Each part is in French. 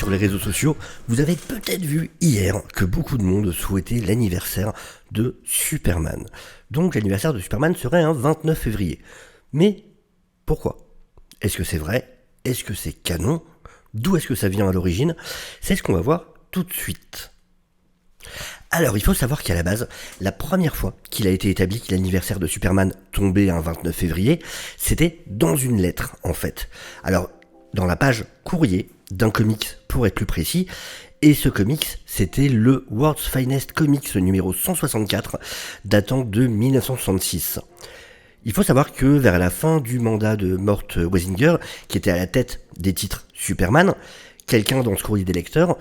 sur les réseaux sociaux, vous avez peut-être vu hier que beaucoup de monde souhaitait l'anniversaire de Superman. Donc l'anniversaire de Superman serait un 29 février. Mais pourquoi ? Est-ce que c'est vrai ? Est-ce que c'est canon ? D'où est-ce que ça vient à l'origine ? C'est ce qu'on va voir tout de suite. Alors, il faut savoir qu'à la base, la première fois qu'il a été établi que l'anniversaire de Superman tombait un 29 février, c'était dans une lettre, en fait. Alors, dans la page courrier d'un comics, pour être plus précis, et ce comics, c'était le World's Finest Comics numéro 164, datant de 1966. Il faut savoir que vers la fin du mandat de Mort Weisinger, qui était à la tête des titres Superman, quelqu'un dans ce courrier des lecteurs,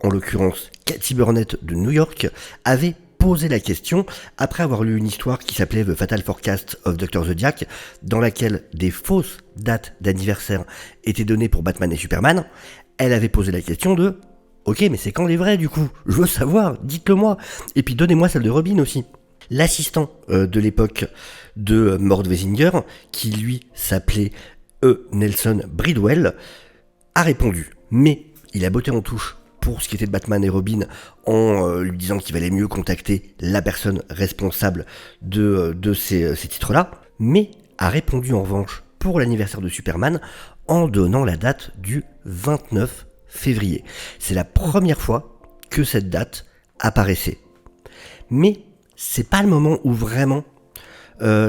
en l'occurrence Cathy Burnett de New York, avait posé la question après avoir lu une histoire qui s'appelait The Fatal Forecast of Dr. Zodiac, dans laquelle des fausses dates d'anniversaire étaient données pour Batman et Superman. Elle avait posé la question de « Ok, mais c'est quand les vrais du coup ? Je veux savoir, dites-le moi. Et puis donnez-moi celle de Robin aussi. » L'assistant de l'époque de Mort Weisinger, qui lui s'appelait Nelson Bridwell, a répondu. Mais il a botté en touche pour ce qui était de Batman et Robin en lui disant qu'il valait mieux contacter la personne responsable de ces titres-là, mais a répondu en revanche pour l'anniversaire de Superman en donnant la date du 29 février. C'est la première fois que cette date apparaissait. Mais c'est pas le moment où vraiment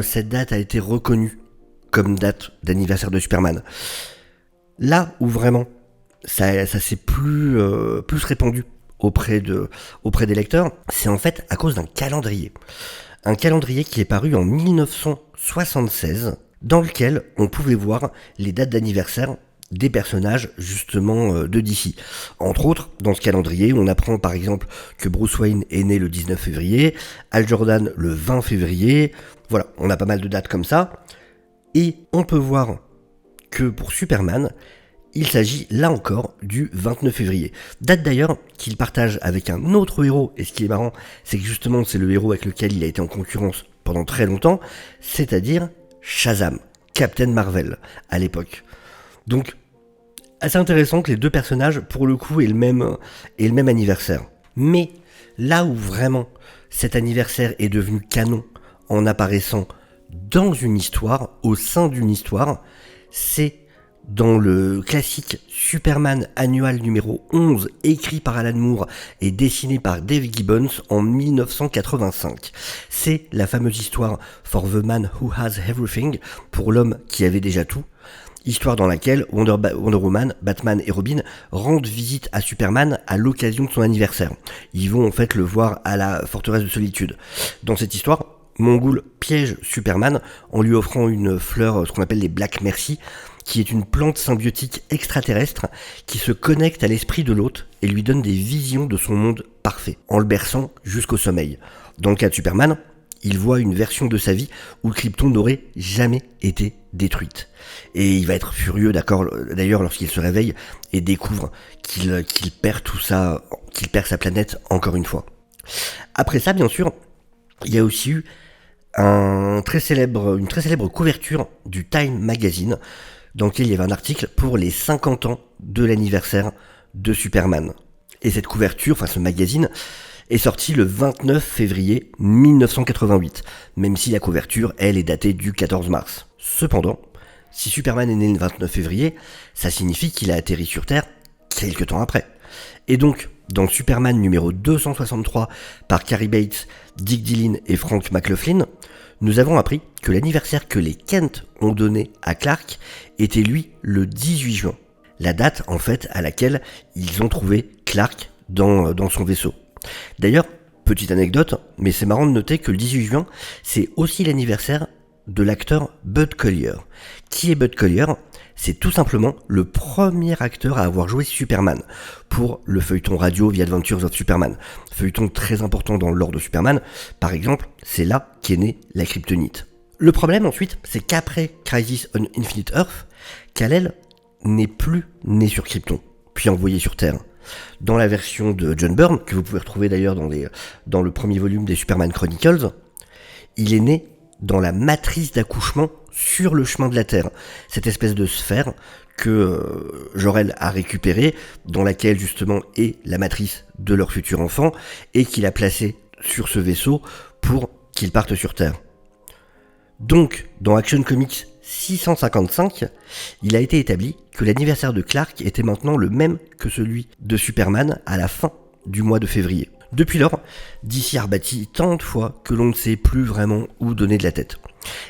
cette date a été reconnue comme date d'anniversaire de Superman. Là où vraiment ça s'est plus répandu auprès des lecteurs, c'est en fait à cause d'un calendrier. Un calendrier qui est paru en 1976, dans lequel on pouvait voir les dates d'anniversaire des personnages justement de DC. Entre autres, dans ce calendrier, on apprend par exemple que Bruce Wayne est né le 19 février, Hal Jordan le 20 février, voilà, on a pas mal de dates comme ça, et on peut voir que pour Superman, il s'agit là encore du 29 février. Date d'ailleurs qu'il partage avec un autre héros, et ce qui est marrant, c'est que justement c'est le héros avec lequel il a été en concurrence pendant très longtemps, c'est-à-dire Shazam, Captain Marvel, à l'époque. Donc, assez intéressant que les deux personnages, pour le coup, aient le même anniversaire. Mais là où vraiment cet anniversaire est devenu canon en apparaissant dans une histoire, au sein d'une histoire, c'est dans le classique Superman Annual numéro 11, écrit par Alan Moore et dessiné par Dave Gibbons en 1985. C'est la fameuse histoire For the Man Who Has Everything, pour l'homme qui avait déjà tout. Histoire dans laquelle Wonder Woman, Batman et Robin rendent visite à Superman à l'occasion de son anniversaire. Ils vont en fait le voir à la forteresse de solitude. Dans cette histoire, Mongul piège Superman en lui offrant une fleur, ce qu'on appelle les Black Mercy, qui est une plante symbiotique extraterrestre qui se connecte à l'esprit de l'hôte et lui donne des visions de son monde parfait, en le berçant jusqu'au sommeil. Dans le cas de Superman, il voit une version de sa vie où Krypton n'aurait jamais été détruite. Et il va être furieux d'ailleurs lorsqu'il se réveille et découvre qu'il perd tout ça, qu'il perd sa planète encore une fois. Après ça, bien sûr, il y a aussi eu une très célèbre couverture du Time Magazine dans lequel il y avait un article pour les 50 ans de l'anniversaire de Superman. Et cette couverture, enfin ce magazine, est sorti le 29 février 1988, même si la couverture, elle, est datée du 14 mars. Cependant, si Superman est né le 29 février, ça signifie qu'il a atterri sur Terre quelques temps après. Et donc, dans Superman numéro 263 par Cary Bates, Dick Dillon et Frank McLaughlin, nous avons appris que l'anniversaire que les Kent ont donné à Clark était lui le 18 juin. La date, en fait, à laquelle ils ont trouvé Clark dans son vaisseau. D'ailleurs, petite anecdote, mais c'est marrant de noter que le 18 juin, c'est aussi l'anniversaire de l'acteur Bud Collyer. Qui est Bud Collyer ? C'est tout simplement le premier acteur à avoir joué Superman pour le feuilleton radio The Adventures of Superman. Feuilleton très important dans le lore de Superman. Par exemple, c'est là qu'est née la kryptonite. Le problème ensuite, c'est qu'après Crisis on Infinite Earth, Kal-El n'est plus né sur Krypton, puis envoyé sur Terre. Dans la version de John Byrne, que vous pouvez retrouver d'ailleurs dans le premier volume des Superman Chronicles, il est né dans la matrice d'accouchement sur le chemin de la Terre, cette espèce de sphère que Jor-El a récupérée, dans laquelle justement est la matrice de leur futur enfant, et qu'il a placée sur ce vaisseau pour qu'il parte sur Terre. Donc, dans Action Comics 655, il a été établi que l'anniversaire de Clark était maintenant le même que celui de Superman à la fin du mois de février. Depuis lors, DC a rebâti tant de fois que l'on ne sait plus vraiment où donner de la tête.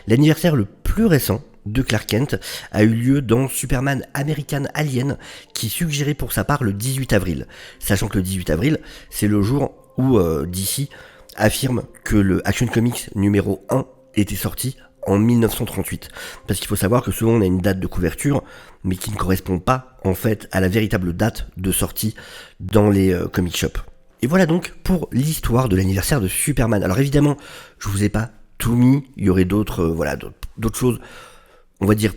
L'anniversaire le plus récent de Clark Kent a eu lieu dans Superman American Alien, qui suggérait pour sa part le 18 avril, sachant que le 18 avril, c'est le jour où DC affirme que le Action Comics numéro 1 était sorti en 1938. Parce qu'il faut savoir que souvent on a une date de couverture, mais qui ne correspond pas en fait à la véritable date de sortie dans les comic shops. Et voilà donc pour l'histoire de l'anniversaire de Superman. Alors évidemment, je vous ai pas tout mis, il y aurait d'autres d'autres choses, on va dire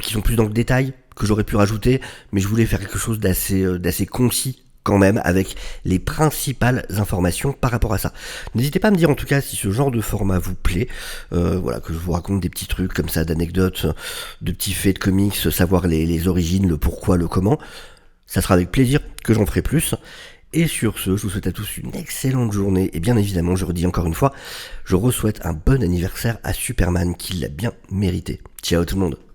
qui sont plus dans le détail, que j'aurais pu rajouter, mais je voulais faire quelque chose d'assez concis quand même, avec les principales informations par rapport à ça. N'hésitez pas à me dire en tout cas si ce genre de format vous plaît, que je vous raconte des petits trucs comme ça, d'anecdotes, de petits faits de comics, savoir les origines, le pourquoi, le comment. Ça sera avec plaisir que j'en ferai plus. Et sur ce, je vous souhaite à tous une excellente journée, et bien évidemment, je redis encore une fois, je souhaite un bon anniversaire à Superman, qui l'a bien mérité. Ciao tout le monde.